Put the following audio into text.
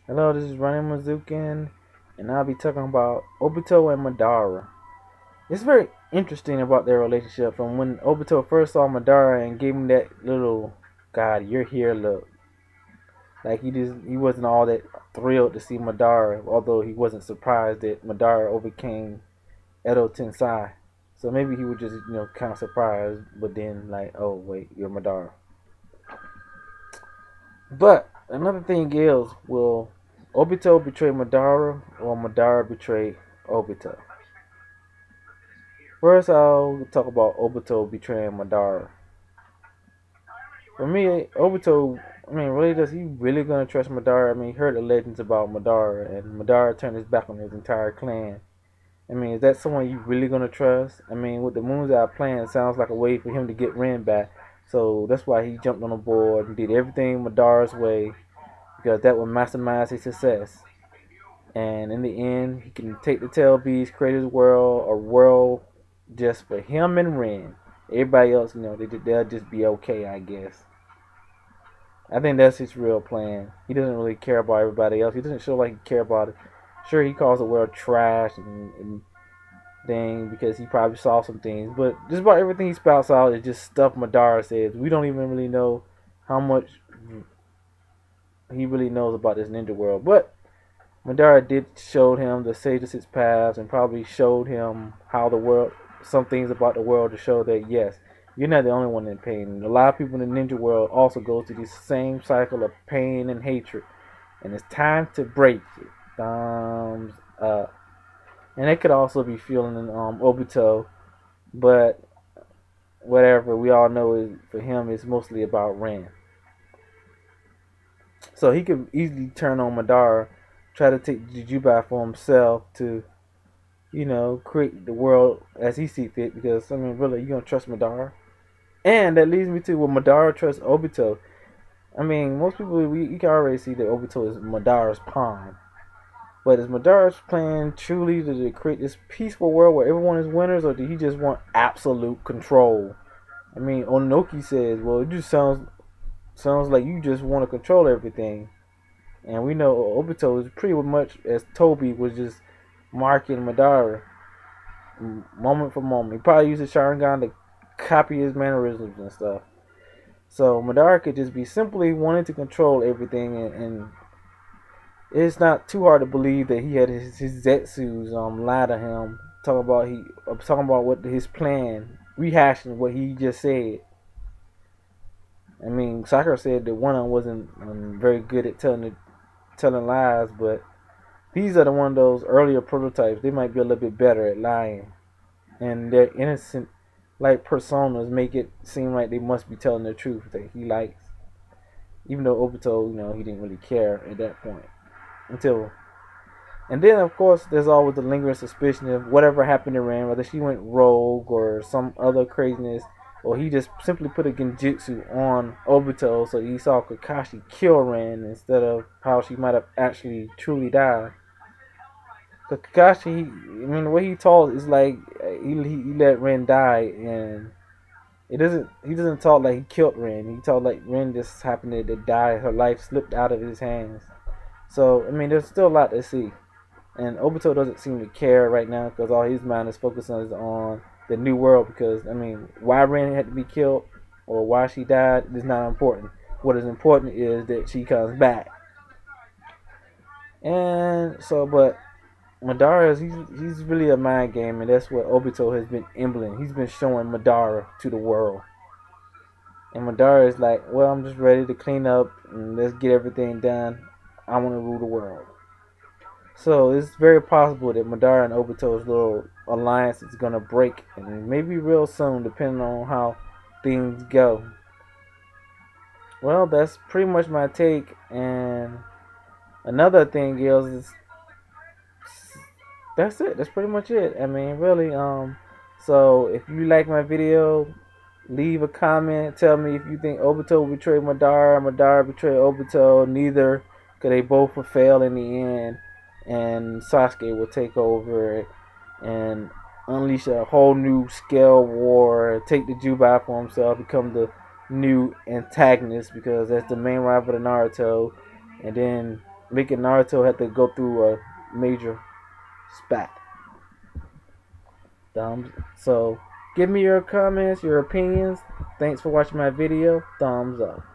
Hello, this is Ryan Mazukin, and I'll be talking about Obito and Madara. It's very interesting about their relationship from when Obito first saw Madara and gave him that little "God, you're here" look. Like he wasn't all that thrilled to see Madara, although he wasn't surprised that Madara overcame Edo Tensai. So maybe he was just kind of surprised, but then like, oh wait, you're Madara. But another thing is, will Obito betray Madara or Madara betray Obito? First, I'll talk about Obito betraying Madara. For me, Obito, really, does he really gonna trust Madara? He heard the legends about Madara, and Madara turned his back on his entire clan. Is that someone you really gonna trust? With the Moon's Eye plan, it sounds like a way for him to get Ren back. So that's why he jumped on the board and did everything Madara's way because that would maximize his success. And in the end, he can take the tail beast, create his world, a world just for him and Ren. Everybody else, they'll just be okay, I guess. I think that's his real plan. He doesn't really care about everybody else. He doesn't show like he care about it. Sure, he calls the world trash and thing because he probably saw some things, but just about everything he spouts out is just stuff Madara says. We don't even really know how much he really knows about this ninja world, but Madara did show him the sage of six paths and probably showed him how the world, some things about the world to show that yes, you're not the only one in pain. A lot of people in the ninja world also go through this same cycle of pain and hatred, and it's time to break it. Thumbs up. And it could also be feeling in Obito, but whatever we all know is for him it's mostly about Ren. So he could easily turn on Madara, try to take Jujuba for himself to, create the world as he see fit. Because really, you gonna trust Madara? And that leads me to will Madara trust Obito? Most people you can already see that Obito is Madara's pawn. But is Madara's plan truly to create this peaceful world where everyone is winners, or did he just want absolute control? Onoki says, "Well, it just sounds like you just want to control everything." And we know Obito is pretty much as Toby was just marking Madara moment for moment. He probably used the Sharingan to copy his mannerisms and stuff. So Madara could just be simply wanting to control everything, and it's not too hard to believe that he had his Zetsus lie to him, talking about what his plan, rehashing what he just said. Sakura said that one of them wasn't very good at telling lies, but these are the one of those earlier prototypes. They might be a little bit better at lying, and their innocent like personas make it seem like they must be telling the truth that he likes, even though Obito, he didn't really care at that point until. And then, of course, there's always the lingering suspicion of whatever happened to Ren, whether she went rogue or some other craziness, or he just simply put a genjutsu on Obito so he saw Kakashi kill Ren instead of how she might have actually truly died. Because Kakashi, the way he talks is like he let Ren die, and he doesn't talk like he killed Ren. He talked like Ren just happened to die. Her life slipped out of his hands. So there's still a lot to see. And Obito doesn't seem to care right now because all his mind is focused on the new world. Because why Ren had to be killed or why she died is not important. What is important is that she comes back. And so, but Madara is he's really a mind game, and that's what Obito has been emblem. He's been showing Madara to the world. And Madara is like, well, I'm just ready to clean up and let's get everything done. I want to rule the world. So it's very possible that Madara and Obito's little alliance is gonna break, and maybe real soon, depending on how things go. Well, that's pretty much my take. And another thing is that's it. That's pretty much it. Really. So if you like my video, leave a comment. Tell me if you think Obito betrayed Madara, Madara betrayed Obito. Neither, because they both will fail in the end, and Sasuke will take over and unleash a whole new scale war, take the Jubai for himself, become the new antagonist because that's the main rival to Naruto, and then making Naruto have to go through a major spat. So give me your comments, your opinions. Thanks for watching my video. Thumbs up.